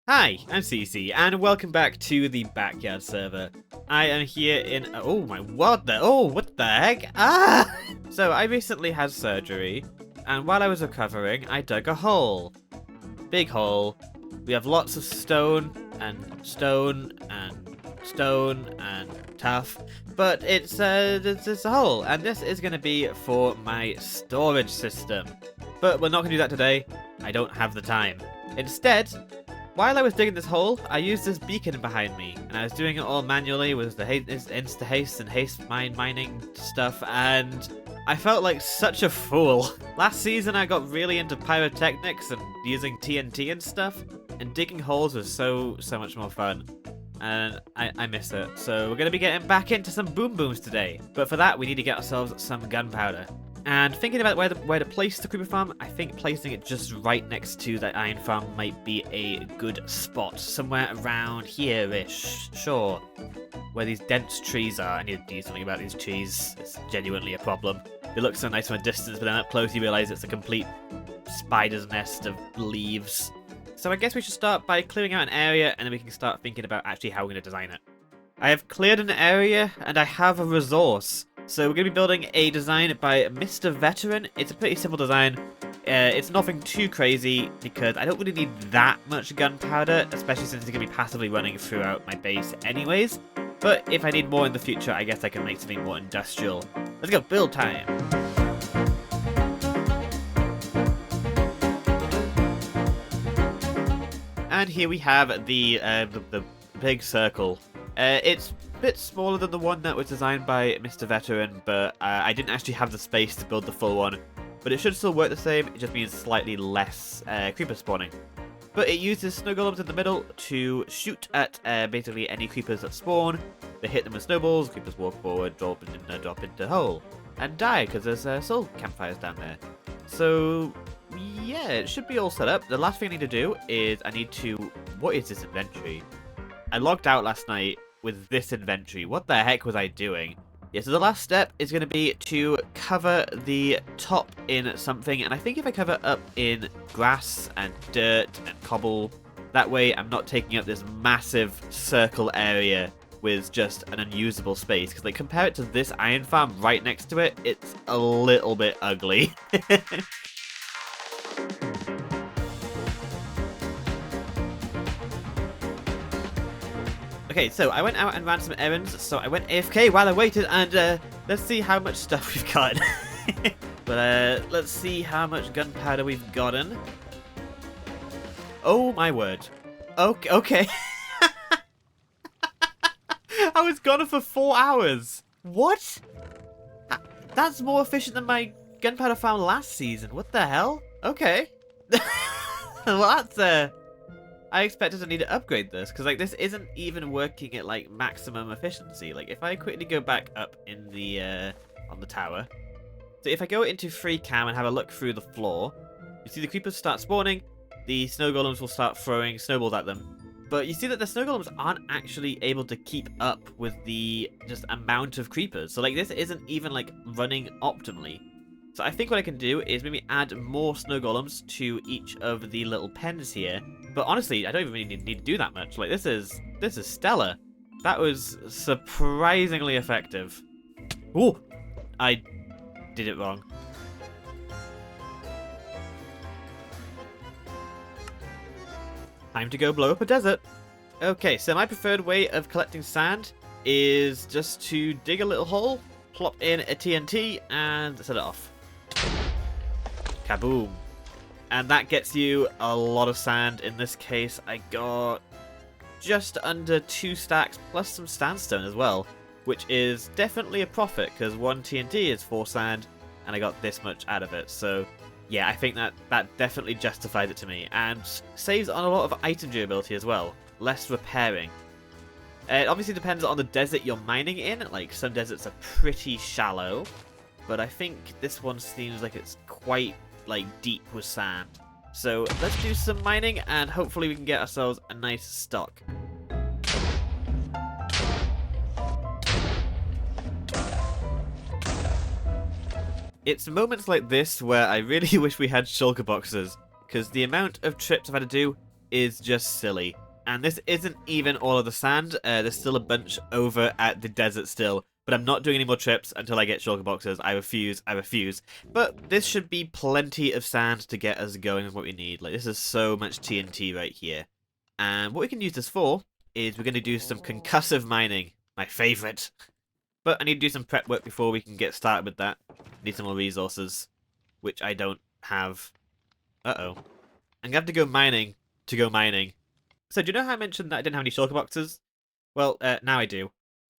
Hi, I'm CC, and welcome back to the Backyard server. I am here in... what the heck? Ah! So, I recently had surgery, and while I was recovering, I dug a hole. Big hole. We have lots of stone, and tough, but it's a hole, and this is going to be for my storage system. But we're not going to do that today. I don't have the time. Instead, while I was digging this hole, I used this beacon behind me, and I was doing it all manually with the insta-haste and haste mining stuff, and I felt like such a fool. Last season I got really into pyrotechnics and using TNT and stuff, and digging holes was so much more fun. And I miss it. So we're going to be getting back into some boom booms today. But for that, we need to get ourselves some gunpowder. And thinking about where to place the creeper farm, I think placing it just right next to that iron farm might be a good spot. Somewhere around here-ish, sure. Where these dense trees are. I need to do something about these trees. It's genuinely a problem. They look so nice from a distance, but then up close you realise it's a complete spider's nest of leaves. So I guess we should start by clearing out an area, and then we can start thinking about actually how we're going to design it. I have cleared an area, and I have a resource. So we're going to be building a design by Mr. Veteran. It's a pretty simple design. It's nothing too crazy because I don't really need that much gunpowder, especially since it's going to be passively running throughout my base anyways. But if I need more in the future, I guess I can make something more industrial. Let's go, build time! And here we have the big circle. It's a bit smaller than the one that was designed by Mr. Veteran, but I didn't actually have the space to build the full one. But it should still work the same, it just means slightly less creeper spawning. But it uses snow golems in the middle to shoot at basically any creepers that spawn. They hit them with snowballs, creepers walk forward, drop into the hole, and die because there's soul campfires down there. So yeah, it should be all set up. The last thing I need to do is what is this inventory? I logged out last night with this inventory. What the heck was I doing? Yeah, so the last step is going to be to cover the top in something, and I think if I cover up in grass and dirt and cobble, that way I'm not taking up this massive circle area with just an unusable space, because like compare it to this iron farm right next to it, it's a little bit ugly. Okay, so I went out and ran some errands, so I went AFK while I waited, and let's see how much stuff we've got. But let's see how much gunpowder we've gotten. Oh my word. Okay. I was gone for 4 hours. What? That's more efficient than my gunpowder farm last season. What the hell? Okay. Well, that's I expected to need to upgrade this, because like this isn't even working at like maximum efficiency. Like if I quickly go back up in the on the tower, so if I go into free cam and have a look through the floor, you see the creepers start spawning, the snow golems will start throwing snowballs at them, but you see that the snow golems aren't actually able to keep up with the just amount of creepers. So like this isn't even like running optimally. So I think what I can do is maybe add more snow golems to each of the little pens here. But honestly, I don't even really need to do that much. Like this is stellar. That was surprisingly effective. Ooh, I did it wrong. Time to go blow up a desert. Okay, so my preferred way of collecting sand is just to dig a little hole, plop in a TNT, and set it off. Kaboom. And that gets you a lot of sand. In this case, I got just under 2 stacks plus some sandstone as well, which is definitely a profit because 1 TNT is 4 sand, and I got this much out of it. So yeah, I think that definitely justifies it to me, and saves on a lot of item durability as well. Less repairing. It obviously depends on the desert you're mining in. Like some deserts are pretty shallow, but I think this one seems like it's quite like deep with sand. So let's do some mining and hopefully we can get ourselves a nice stock. It's moments like this where I really wish we had shulker boxes, because the amount of trips I've had to do is just silly. And this isn't even all of the sand. There's still a bunch over at the desert still. But I'm not doing any more trips until I get shulker boxes. I refuse. But this should be plenty of sand to get us going with what we need. Like, this is so much TNT right here. And what we can use this for is we're going to do some concussive mining. My favourite. But I need to do some prep work before we can get started with that. Need some more resources, which I don't have. Uh-oh. I'm going to have to go mining to go mining. So do you know how I mentioned that I didn't have any shulker boxes? Well, now I do.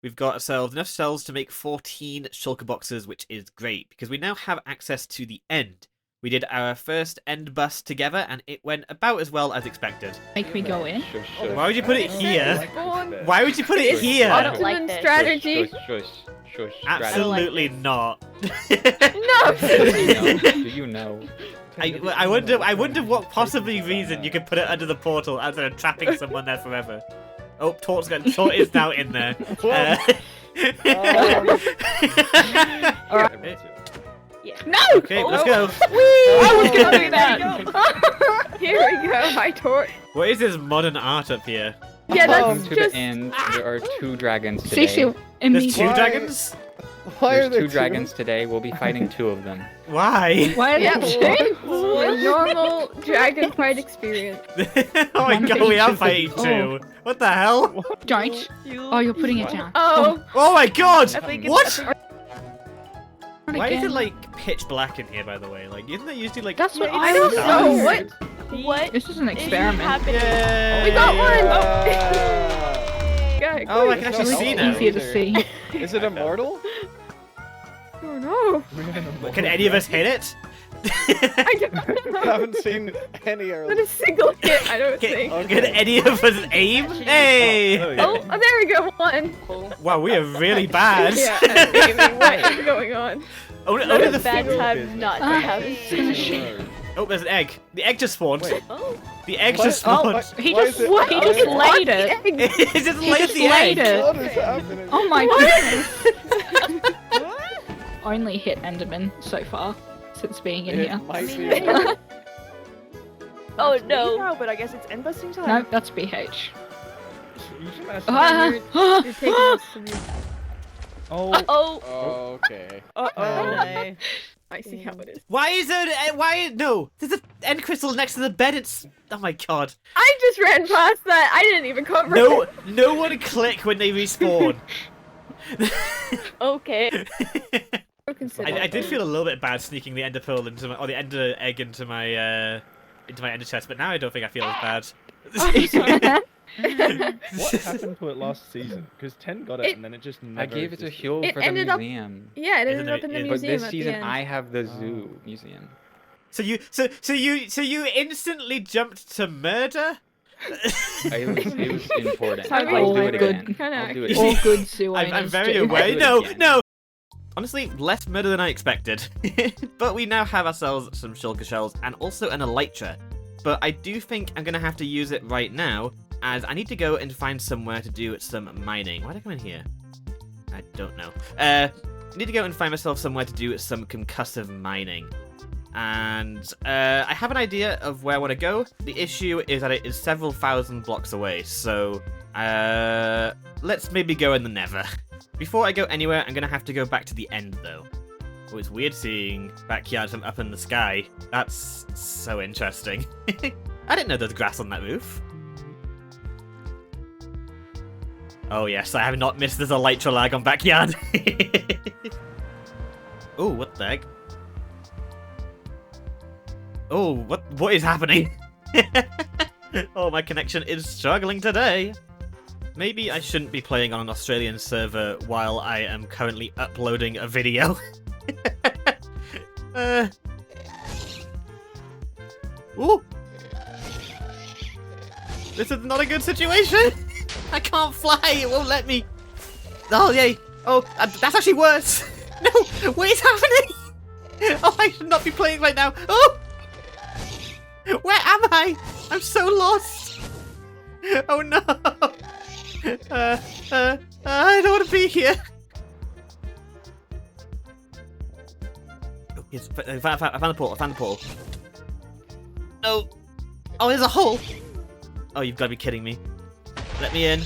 We've got ourselves enough cells to make 14 shulker boxes, which is great, because we now have access to the end. We did our first end bus together, and it went about as well as expected. Make me go in? Why would you put it here? Why would you put it here? I don't like this. Strategy. Shush. Absolutely not. No. Do you know? I wonder what possibly reason you could put it under the portal other than trapping someone there forever. Oh, Tort is now in there. Alright. Yeah. No! Okay, let's go. I was gonna do that. Here we go, hi Tort. What is this modern art up here? Yeah, that's To just. the end, there are 2 dragons today. Cecil, and me. There's 2 dragons? There's 2 dragons today. We'll be fighting 2 of them. Why? Why are Yeah, they a normal dragon fight experience. Oh my god, we are fighting 2. What the hell? Don't. Oh, you're putting it down. Oh, Oh my god! I think it's. What? Not Why is again. it like pitch black in here, by the way? Like, isn't that usually like? That's what I don't know. wondered. What? This is an experiment. Yay! We got one! Yeah. Oh, I can actually It's see now. easier to see. Is it immortal? Oh no. Can any of us hit it? I don't know. I haven't seen any Not early. a single hit, I don't think. Can any of us aim? Hey! Oh, there we go, one. Wow, we are really bad. Yeah, I mean, what is going on? Only the bad thing. time not to have Oh, there's an egg. The egg just spawned. Wait. Oh, The egg What? just spawned. What? He Why just is it- he just laid it. It just He laid just the laid egg. it. What is happening? Oh my goodness. Only hit Enderman so far since being in It here. might be immortal. Oh no. No, but I guess it's end busting time. No, that's BH. You should ask- Ah, you're taking us to the... Oh. Oh, okay. Uh-oh. I see how it is. Why is there? No? There's an end crystal next to the bed. It's. Oh my god. I just ran past that. I didn't even cover it. No one click when they respawn. Okay. I did feel a little bit bad sneaking the ender pearl into my, or the ender egg into my ender chest, but now I don't think I feel as bad. What happened to it last season? Because 10 got it, and then it just never I gave it to existed. Huel It for the ended up- museum. Yeah, it Isn't ended up in the it- But museum this at the season end. I have the zoo museum. So you instantly jumped to murder? It was important. I mean, I'll do all it good. again. Kinda I'll do it all again. good zoo I'm owners very do. aware. do it No, again. no. Honestly, less murder than I expected. But we now have ourselves some shulker shells and also an elytra. But I do think I'm going to have to use it right now, as I need to go and find somewhere to do some mining. Why did I come in here? I don't know. I need to go and find myself somewhere to do some concussive mining. And I have an idea of where I want to go. The issue is that it is several thousand blocks away, so let's maybe go in the nether. Before I go anywhere, I'm going to have to go back to the end, though. Oh, it's weird seeing backyards from up in the sky. That's so interesting. I didn't know there was grass on that roof. Oh yes, I have not missed this elytra lag on backyard. Oh, what the heck? Oh, what is happening? Oh, my connection is struggling today. Maybe I shouldn't be playing on an Australian server while I am currently uploading a video. Ooh! This is not a good situation! I can't fly, it won't let me! Oh, yay! Oh, that's actually worse! No! What is happening? Oh, I should not be playing right now! Oh! Where am I? I'm so lost! Oh no! I don't want to be here! Oh, yes, I found the portal, No! Oh, there's a hole! Oh, you've got to be kidding me. Let me in.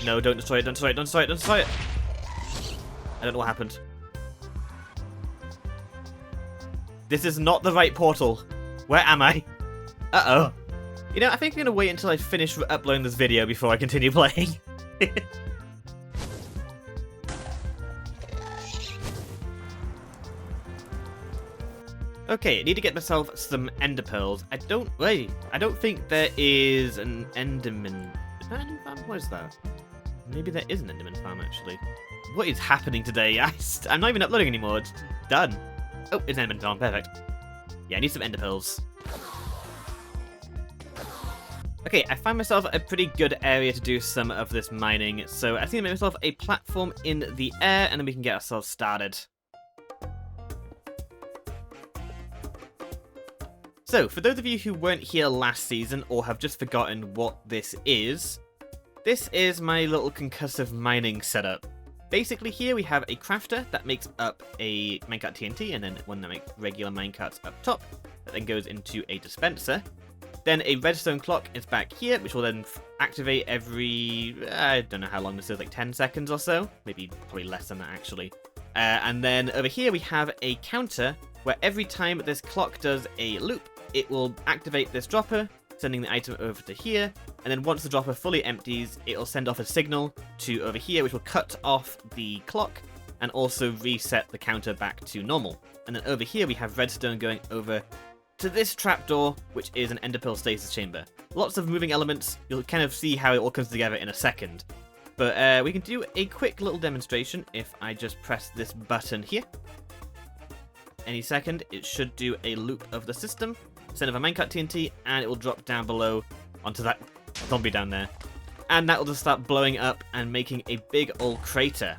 No, don't destroy it, don't destroy it, don't destroy it, don't destroy it. I don't know what happened. This is not the right portal. Where am I? Uh-oh. You know, I think I'm going to wait until I finish uploading this video before I continue playing. Okay, I need to get myself some ender pearls. I don't think there is an enderman. Is that an enderman farm? What is that? Maybe there is an enderman farm, actually. What is happening today? I'm not even uploading anymore. It's done. Oh, it's an enderman farm. Perfect. Yeah, I need some ender pearls. Okay, I find myself a pretty good area to do some of this mining, so I think I'll make myself a platform in the air, and then we can get ourselves started. So, for those of you who weren't here last season, or have just forgotten what this is my little concussive mining setup. Basically here we have a crafter that makes up a minecart TNT, and then one that makes regular minecarts up top, that then goes into a dispenser. Then a redstone clock is back here, which will then activate every, I don't know how long this is, like 10 seconds or so? Maybe, probably less than that actually. And then over here we have a counter, where every time this clock does a loop, it will activate this dropper, sending the item over to here, and then once the dropper fully empties, it will send off a signal to over here, which will cut off the clock, and also reset the counter back to normal. And then over here we have redstone going over to this trapdoor, which is an ender pearl stasis chamber. Lots of moving elements, you'll kind of see how it all comes together in a second. But we can do a quick little demonstration if I just press this button here. Any second, it should do a loop of the system, send over minecart TNT, and it will drop down below onto that zombie down there. And that will just start blowing up and making a big old crater.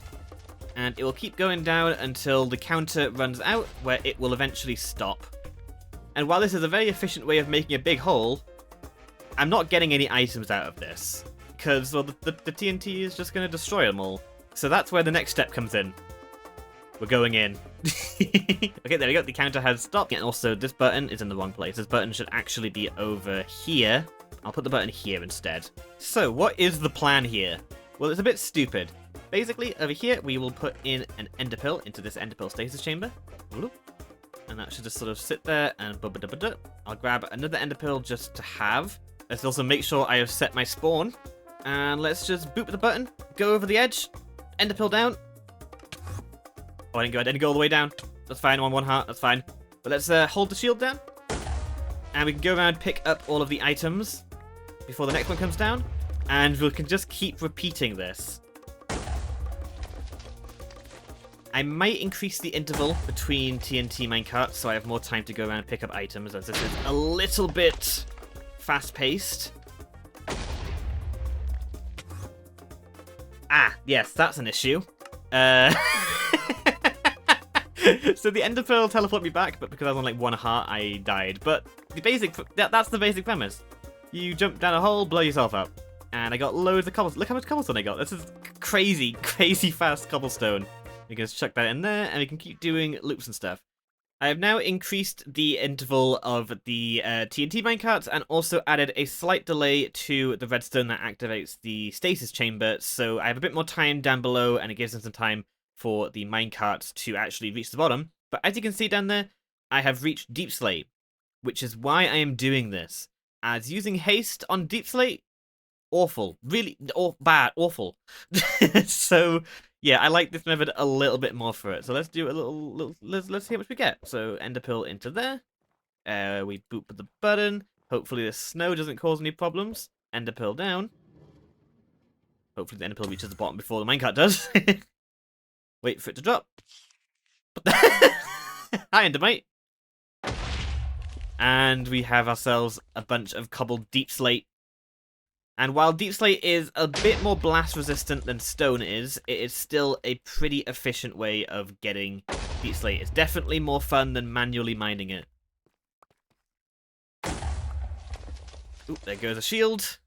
And it will keep going down until the counter runs out, where it will eventually stop. And while this is a very efficient way of making a big hole, I'm not getting any items out of this. Because, well, the TNT is just going to destroy them all. So that's where the next step comes in. We're going in. Okay, there we go. The counter has stopped. And also, this button is in the wrong place. This button should actually be over here. I'll put the button here instead. So, what is the plan here? Well, it's a bit stupid. Basically, over here, we will put in an ender pearl into this ender pearl stasis chamber. And that should just sort of sit there and I'll grab another ender pearl just to have. Let's also make sure I have set my spawn. And let's just boop the button, go over the edge, ender pearl down. Oh, I didn't go all the way down. That's fine, I'm on one heart, that's fine. But let's hold the shield down. And we can go around, pick up all of the items before the next one comes down. And we can just keep repeating this. I might increase the interval between TNT minecarts so I have more time to go around and pick up items, as this is a little bit fast-paced. Ah, yes, that's an issue. So the ender pearl teleported me back, but because I was on like one heart, I died. But the that's the basic premise. You jump down a hole, blow yourself up. And I got loads of cobblestone. Look how much cobblestone I got. This is crazy, crazy fast cobblestone. We can just chuck that in there, and we can keep doing loops and stuff. I have now increased the interval of the TNT minecarts, and also added a slight delay to the redstone that activates the stasis chamber, so I have a bit more time down below, and it gives them some time for the minecarts to actually reach the bottom. But as you can see down there, I have reached Deepslate, which is why I am doing this. As using haste on Deepslate, awful. Really, bad, awful. So, yeah, I like this method a little bit more for it. So let's do a little let's see how much we get. So ender pearl into there. We boop the button. Hopefully the snow doesn't cause any problems. Ender pearl down. Hopefully the ender pearl reaches the bottom before the minecart does. Wait for it to drop. Hi, endermite. And we have ourselves a bunch of cobbled Deepslate. And while Deepslate is a bit more blast resistant than stone is, it is still a pretty efficient way of getting Deepslate. It's definitely more fun than manually mining it. Oop, there goes a shield.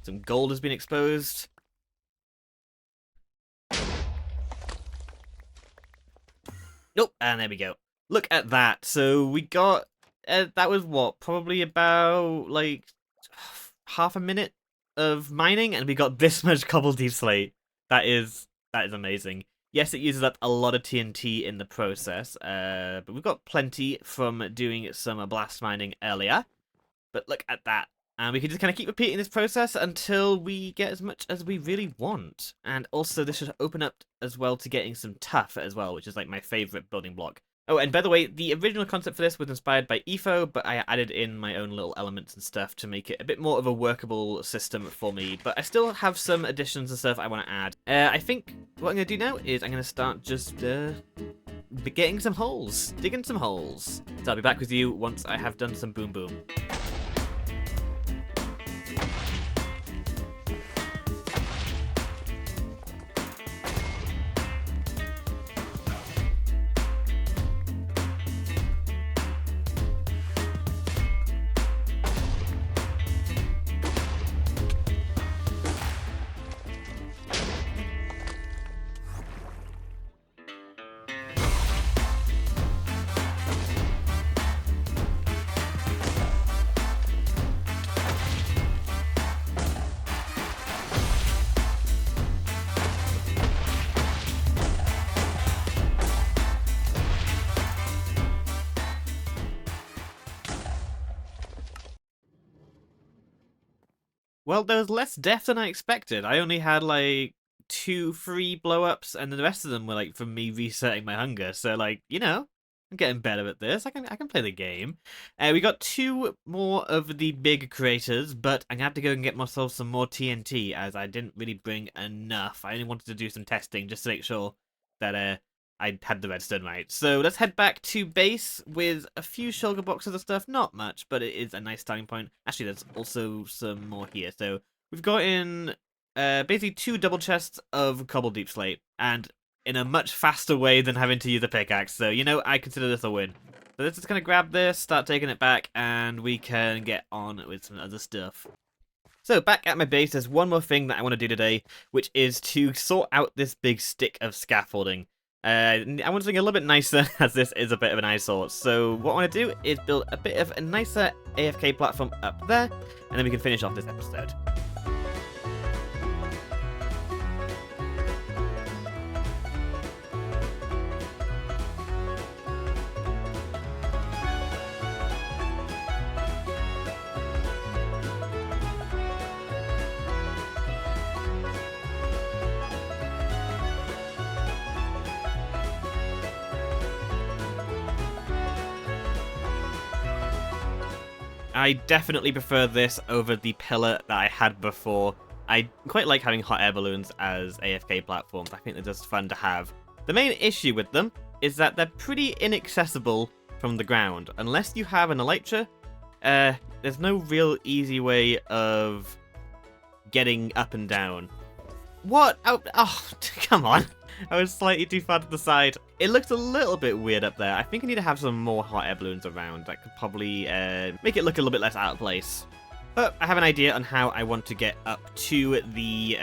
Some gold has been exposed. Nope, and there we go. Look at that. So we got, that was what, probably about, like, half a minute of mining, and we got this much cobble Deepslate. That is amazing. Yes, it uses up a lot of TNT in the process, but we've got plenty from doing some blast mining earlier. But look at that. And we can just kind of keep repeating this process until we get as much as we really want. And also, this should open up as well to getting some tuff as well, which is like my favorite building block. Oh, and by the way, the original concept for this was inspired by EFO, but I added in my own little elements and stuff to make it a bit more of a workable system for me. But I still have some additions and stuff I want to add. I think what I'm going to do now is I'm going to start just getting some holes, digging some holes. So I'll be back with you once I have done some boom boom. Well, there was less death than I expected. I only had like 2 free blow-ups, and the rest of them were like from me resetting my hunger. So like, you know, I'm getting better at this. I can play the game. We got 2 more of the big craters, but I'm gonna have to go and get myself some more TNT, as I didn't really bring enough. I only wanted to do some testing just to make sure that I had the redstone right. So let's head back to base with a few shulker boxes of stuff. Not much, but it is a nice starting point. Actually, there's also some more here. So we've got in basically 2 double chests of cobble Deepslate, and in a much faster way than having to use a pickaxe. So, you know, I consider this a win. So let's just kind of grab this, start taking it back, and we can get on with some other stuff. So back at my base, there's one more thing that I want to do today, which is to sort out this big stick of scaffolding. I want something a little bit nicer, as this is a bit of an eyesore. So what I want to do is build a bit of a nicer AFK platform up there, and then we can finish off this episode. I definitely prefer this over the pillar that I had before. I quite like having hot air balloons as AFK platforms. I think they're just fun to have. The main issue with them is that they're pretty inaccessible from the ground. Unless you have an elytra, there's no real easy way of getting up and down. What? Oh, come on. I was slightly too far to the side. It looks a little bit weird up there. I think I need to have some more hot air balloons around. That could probably make it look a little bit less out of place. But I have an idea on how I want to get up to the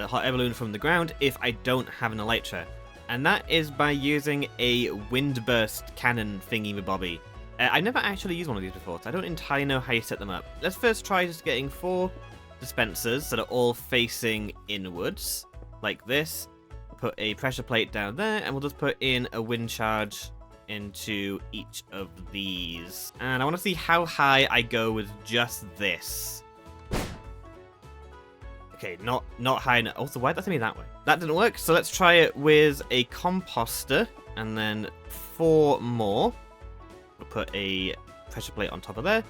hot air balloon from the ground if I don't have an elytra. And that is by using a wind burst cannon thingy-mabobby. I've never actually used one of these before, so I don't entirely know how you set them up. Let's first try just getting 4 dispensers that are all facing inwards, like this. Put a pressure plate down there, and we'll just put in a wind charge into each of these. And I want to see how high I go with just this. Okay, not high enough. Also, why did that send me that way? That didn't work, so let's try it with a composter, and then 4 more. We'll put a pressure plate on top of there.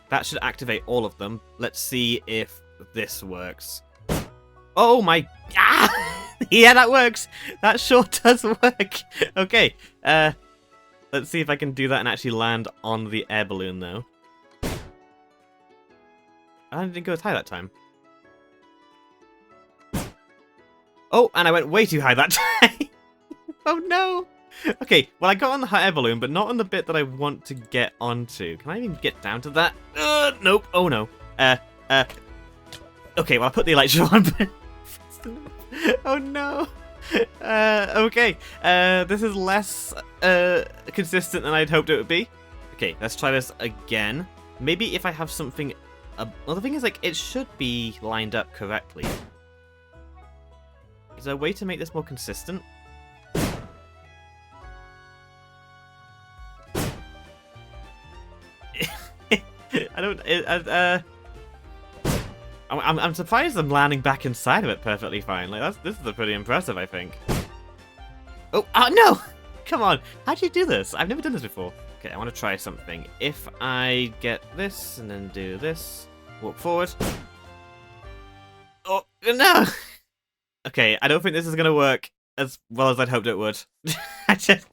That should activate all of them. Let's see if this works. Oh my... Ah! Yeah, that works. That sure does work. Okay, let's see if I can do that and actually land on the air balloon, though. I didn't go as high that time. Oh, and I went way too high that time. Oh no. Okay, well I got on the hot air balloon, but not on the bit that I want to get onto. Can I even get down to that? Nope. Oh no. Okay, well I put the elytra on, but... Oh no. Okay, this is less consistent than I'd hoped it would be. Okay, let's try this again. Maybe if I have something... well, the thing is, like, it should be lined up correctly. Is there a way to make this more consistent? I don't... I'm surprised I'm landing back inside of it perfectly fine. Like, this is pretty impressive, I think. Oh, no! Come on, how'd you do this? I've never done this before. Okay, I want to try something. If I get this, and then do this, walk forward. Oh, no! Okay, I don't think this is going to work as well as I'd hoped it would. I just...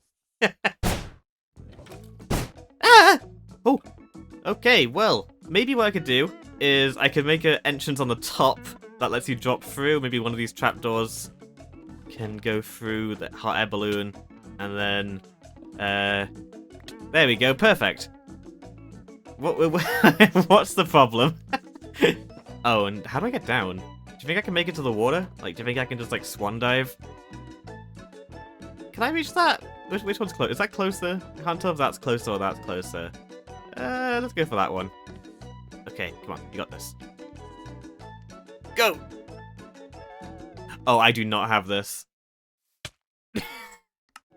ah! Oh! Okay, well, maybe what I could do is I could make an entrance on the top that lets you drop through. Maybe one of these trapdoors can go through the hot air balloon, and then, there we go, perfect. What's the problem? Oh, and how do I get down? Do you think I can make it to the water? Like, do you think I can just, like, swan dive? Can I reach that? Which one's close? Is that closer? I can't tell if that's closer or that's closer. Let's go for that one. Okay, come on, you got this. Go! Oh, I do not have this.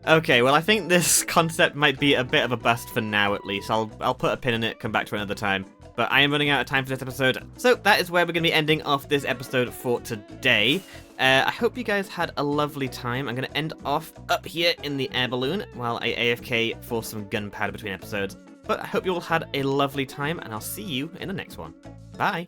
Okay, well, I think this concept might be a bit of a bust for now, at least. I'll put a pin in it, come back to it another time. But I am running out of time for this episode, so that is where we're going to be ending off this episode for today. I hope you guys had a lovely time. I'm going to end off up here in the air balloon while I AFK for some gunpowder between episodes. But I hope you all had a lovely time, and I'll see you in the next one. Bye!